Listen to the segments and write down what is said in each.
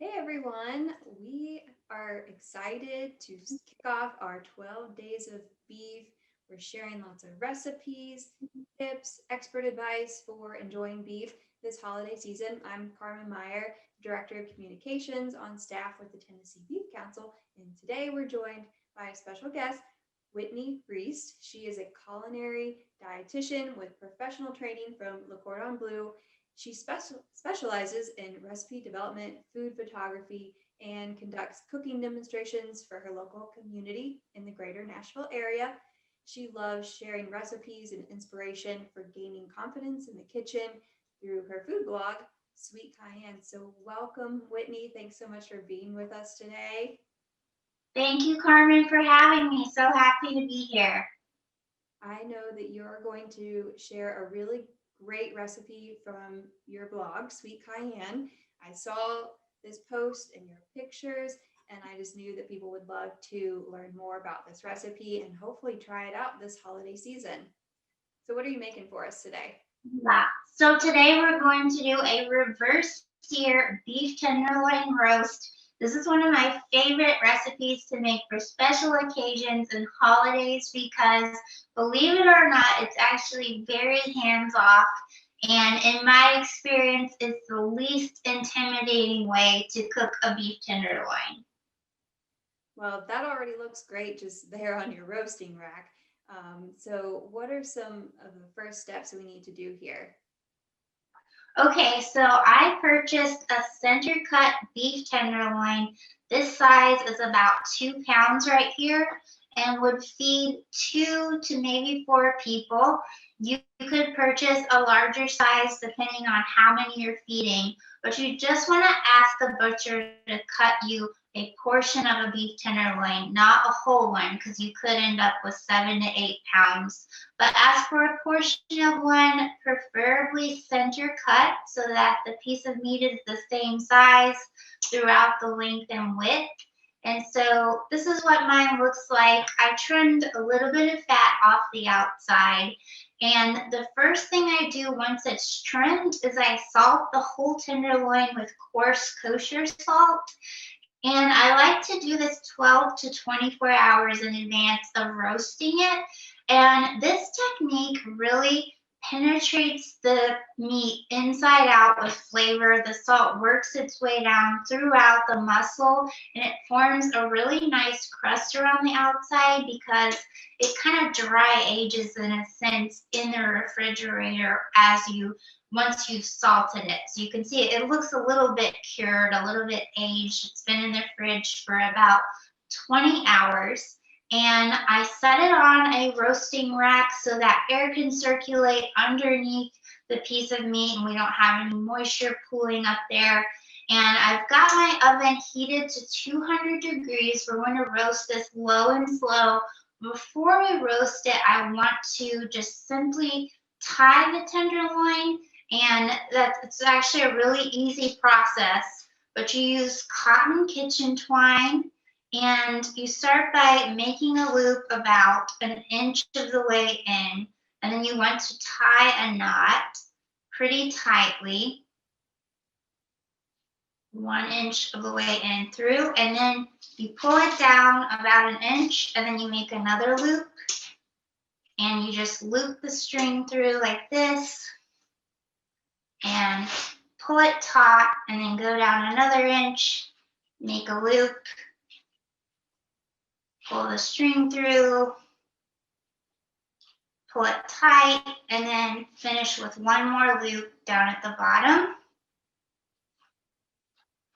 Hey everyone, we are excited to kick off our 12 days of beef. We're sharing lots of recipes, tips, expert advice for enjoying beef this holiday season. I'm Carmen Meyer, Director of Communications on staff with the Tennessee Beef Council, and today we're joined by a special guest, Whitney Reist. She is a culinary dietitian with professional training from Le Cordon Bleu. She specializes in recipe development, food photography, and conducts cooking demonstrations for her local community in the greater Nashville area. She loves sharing recipes and inspiration for gaining confidence in the kitchen through her food blog, Sweet Cayenne. So, welcome, Whitney. Thanks so much for being with us today. Thank you, Carmen, for having me. So happy to be here. I know that you're going to share a really great recipe from your blog, Sweet Cayenne. I saw this post and your pictures, and I just knew that people would love to learn more about this recipe and hopefully try it out this holiday season. So, what are you making for us today? Yeah. So today we're going to do a reverse sear beef tenderloin roast. This is one of my favorite recipes to make for special occasions and holidays because, believe it or not, it's actually very hands off. And in my experience, it's the least intimidating way to cook a beef tenderloin. Well, that already looks great just there on your roasting rack. So, what are some of the first steps we need to do here? Okay, so I purchased a center cut beef tenderloin. This size is about 2 pounds right here and would feed 2 to maybe 4 people. You could purchase a larger size depending on how many you're feeding, but you just want to ask the butcher to cut you a portion of a beef tenderloin, not a whole one, because you could end up with 7 to 8 pounds. But ask for a portion of one, preferably center cut, so that the piece of meat is the same size throughout the length and width. And so this is what mine looks like. I trimmed a little bit of fat off the outside. And the first thing I do once it's trimmed is I salt the whole tenderloin with coarse kosher salt. And I like to do this 12 to 24 hours in advance of roasting it. And this technique really penetrates the meat inside out with flavor. The salt works its way down throughout the muscle and it forms a really nice crust around the outside because it kind of dry ages in a sense in the refrigerator as you once you've salted it. So you can see it looks a little bit cured, a little bit aged. It's been in the fridge for about 20 hours. And I set it on a roasting rack so that air can circulate underneath the piece of meat and we don't have any moisture pooling up there. And I've got my oven heated to 200 degrees. We're going to roast this low and slow. Before we roast it, I want to just simply tie the tenderloin, and it's actually a really easy process, but you use cotton kitchen twine and you start by making a loop about an inch of the way in, and then you want to tie a knot pretty tightly, 1 inch of the way in through, and then you pull it down about an inch, and then you make another loop, and you just loop the string through like this, and pull it taut, and then go down another inch, make a loop, pull the string through, pull it tight, and then finish with one more loop down at the bottom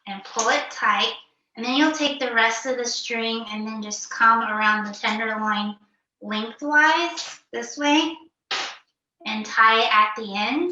and pull it tight. And then you'll take the rest of the string and then just come around the tenderloin lengthwise this way and tie it at the end.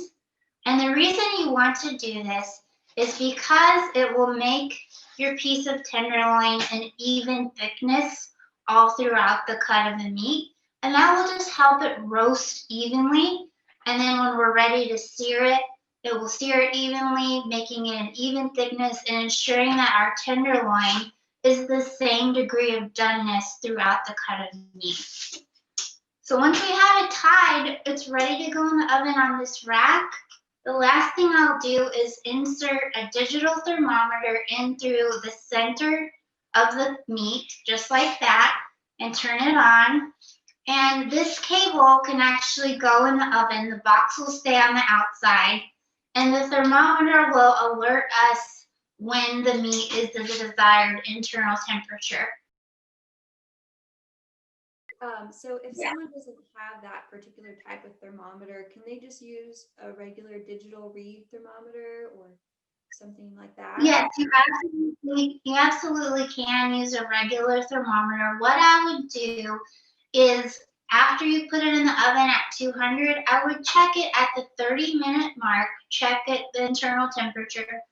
And the reason you want to do this is because it will make your piece of tenderloin an even thickness all throughout the cut of the meat. And that will just help it roast evenly. And then when we're ready to sear it, it will sear it evenly, making it an even thickness and ensuring that our tenderloin is the same degree of doneness throughout the cut of meat. So once we have it tied, it's ready to go in the oven on this rack. The last thing I'll do is insert a digital thermometer in through the center of the meat, just like that, and turn it on. And this cable can actually go in the oven. The box will stay on the outside, and the thermometer will alert us when the meat is the desired internal temperature. So if someone doesn't have that particular type of thermometer, can they just use a regular digital read thermometer or something like that? Yes, you absolutely can use a regular thermometer. What I would do is after you put it in the oven at 200, I would check it at the 30-minute mark, check it the internal temperature,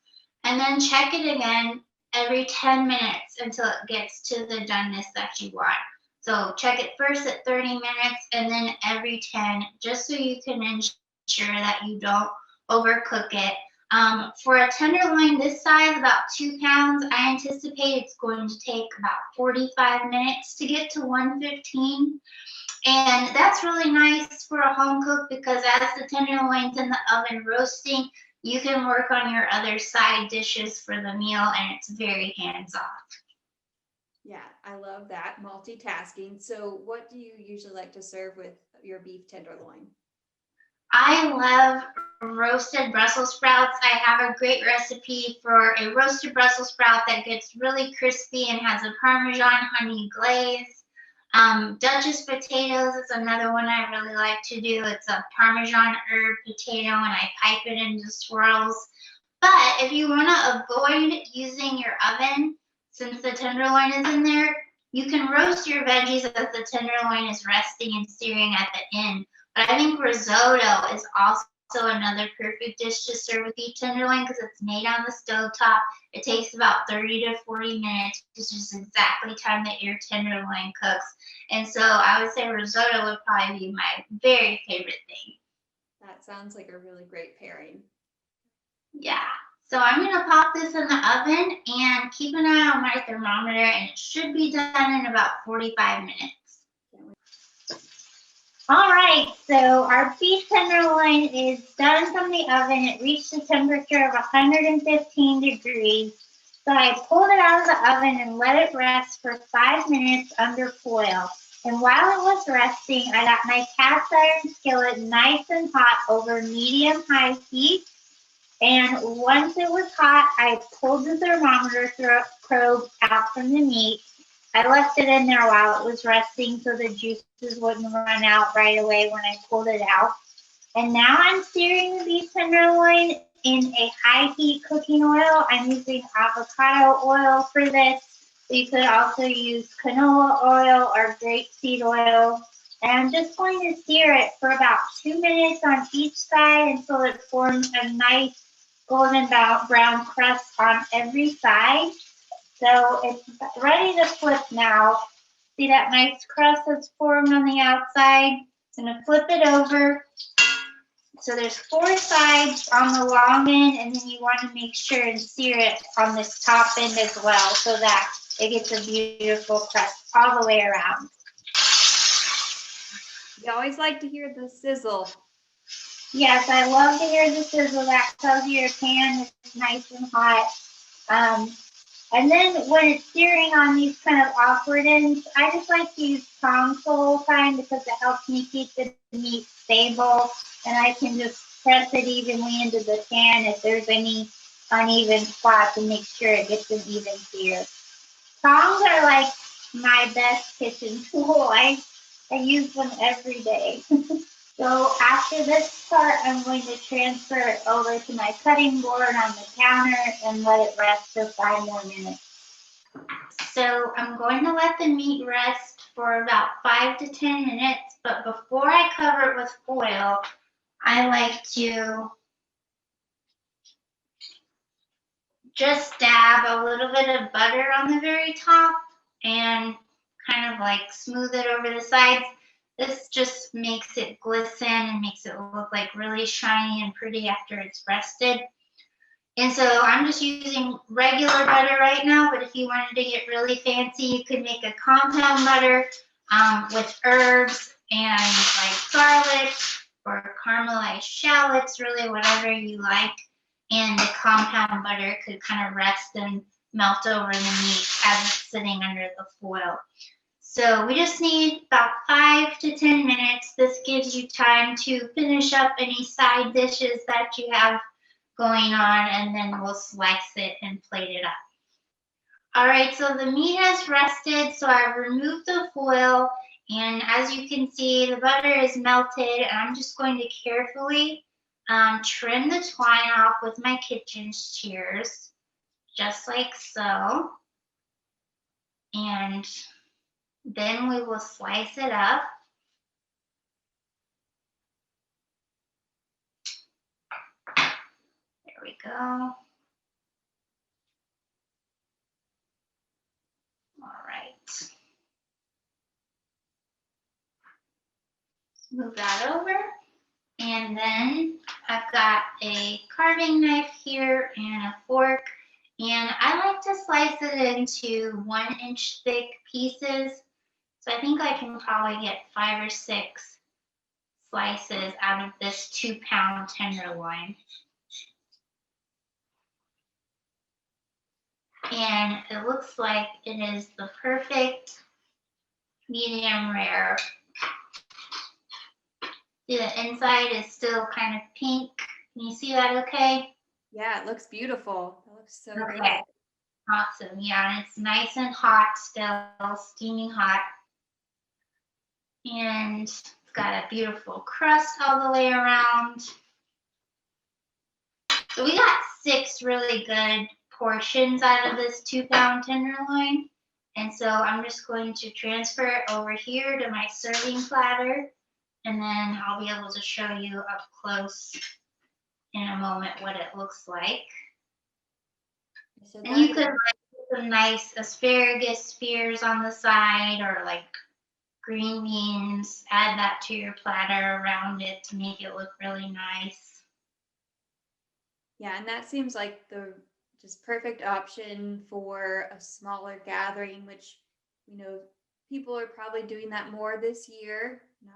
and then check it again every 10 minutes until it gets to the doneness that you want. So check it first at 30 minutes and then every 10, just so you can ensure that you don't overcook it. For a tenderloin this size, about 2 pounds, I anticipate it's going to take about 45 minutes to get to 115. And that's really nice for a home cook because as the tenderloin's in the oven roasting, you can work on your other side dishes for the meal, and it's very hands-off. Yeah, I love that, multitasking. So what do you usually like to serve with your beef tenderloin? I love roasted Brussels sprouts. I have a great recipe for a roasted Brussels sprout that gets really crispy and has a Parmesan honey glaze. Duchess potatoes is another one I really like to do. It's a Parmesan herb potato and I pipe it into swirls. But if you want to avoid using your oven, since the tenderloin is in there, you can roast your veggies as the tenderloin is resting and searing at the end. But I think risotto is also another perfect dish to serve with beef tenderloin because it's made on the stovetop. It takes about 30 to 40 minutes, which is exactly time that your tenderloin cooks. And so I would say risotto would probably be my very favorite thing. That sounds like a really great pairing. Yeah. So I'm going to pop this in the oven and keep an eye on my thermometer, and it should be done in about 45 minutes. All right, so our beef tenderloin is done from the oven. It reached the temperature of 115 degrees. So I pulled it out of the oven and let it rest for 5 minutes under foil. And while it was resting, I got my cast iron skillet nice and hot over medium-high heat. And once it was hot, I pulled the thermometer probe out from the meat. I left it in there while it was resting so the juices wouldn't run out right away when I pulled it out. And now I'm searing the beef tenderloin in a high heat cooking oil. I'm using avocado oil for this. You could also use canola oil or grapeseed oil. And I'm just going to sear it for about 2 minutes on each side until it forms a nice golden brown crust on every side. So it's ready to flip now. See that nice crust that's formed on the outside? I'm going to flip it over. So there's 4 sides on the long end, and then you want to make sure and sear it on this top end as well so that it gets a beautiful crust all the way around. You always like to hear the sizzle. Yes, I love to hear the sizzle. That tells you your pan is nice and hot. And then when it's searing on these kind of awkward ends, I just like to use tongs the whole time because it helps me keep the meat stable, and I can just press it evenly into the pan if there's any uneven spots and make sure it gets an even sear. Tongs are like my best kitchen tool. I use them every day. So after this part, I'm going to transfer it over to my cutting board on the counter and let it rest for 5 more minutes. So I'm going to let the meat rest for about 5 to 10 minutes, but before I cover it with foil, I like to just dab a little bit of butter on the very top and kind of like smooth it over the sides. This just makes it glisten and makes it look like really shiny and pretty after it's rested. And so I'm just using regular butter right now, but if you wanted to get really fancy, you could make a compound butter with herbs and like garlic or caramelized shallots, really whatever you like. And the compound butter could kind of rest and melt over the meat as it's sitting under the foil. So we just need about 5 to 10 minutes. This gives you time to finish up any side dishes that you have going on, and then we'll slice it and plate it up. All right, so the meat has rested, so I've removed the foil, and as you can see, the butter is melted, and I'm just going to carefully trim the twine off with my kitchen shears, just like so. And then we will slice it up. There we go. All right. Move that over. And then I've got a carving knife here and a fork. And I like to slice it into 1-inch thick pieces. So I think I can probably get 5 or 6 slices out of this 2-pound tenderloin. And it looks like it is the perfect medium rare. See, the inside is still kind of pink. Can you see that okay? Yeah, it looks beautiful. It looks so Okay. good. Awesome. Yeah, and it's nice and hot still, steaming hot. And it's got a beautiful crust all the way around. So we got 6 really good portions out of this 2-pound tenderloin. And so I'm just going to transfer it over here to my serving platter. And then I'll be able to show you up close in a moment what it looks like. So And you could put some nice asparagus spears on the side, or like green beans, add that to your platter around it to make it look really nice. yeah, and that seems like the just perfect option for a smaller gathering, which people are probably doing that more this year. Not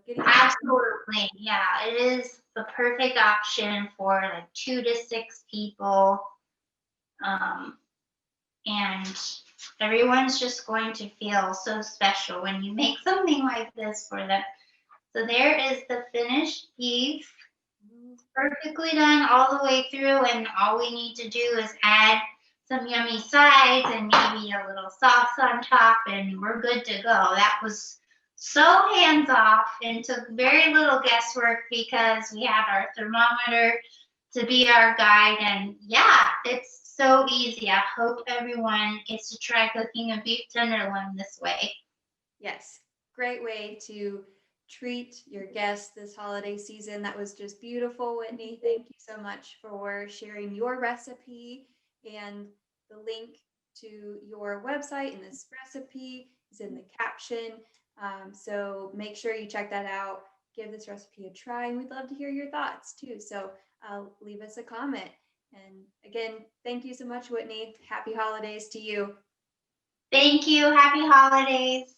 getting Absolutely, yeah, it is the perfect option for like 2 to 6 people. And everyone's just going to feel so special when you make something like this for them. So there is the finished beef. It's perfectly done all the way through, and all we need to do is add some yummy sides and maybe a little sauce on top, and we're good to go. That was so hands off and took very little guesswork because we had our thermometer to be our guide. And yeah, it's so easy. I hope everyone gets to try cooking a beef tenderloin this way. Yes, great way to treat your guests this holiday season. That was just beautiful, Whitney. Thank you so much for sharing your recipe, and the link to your website and this recipe is in the caption. So make sure you check that out. Give this recipe a try, and we'd love to hear your thoughts too. So leave us a comment. And again, thank you so much, Whitney. Happy holidays to you. Thank you. Happy holidays.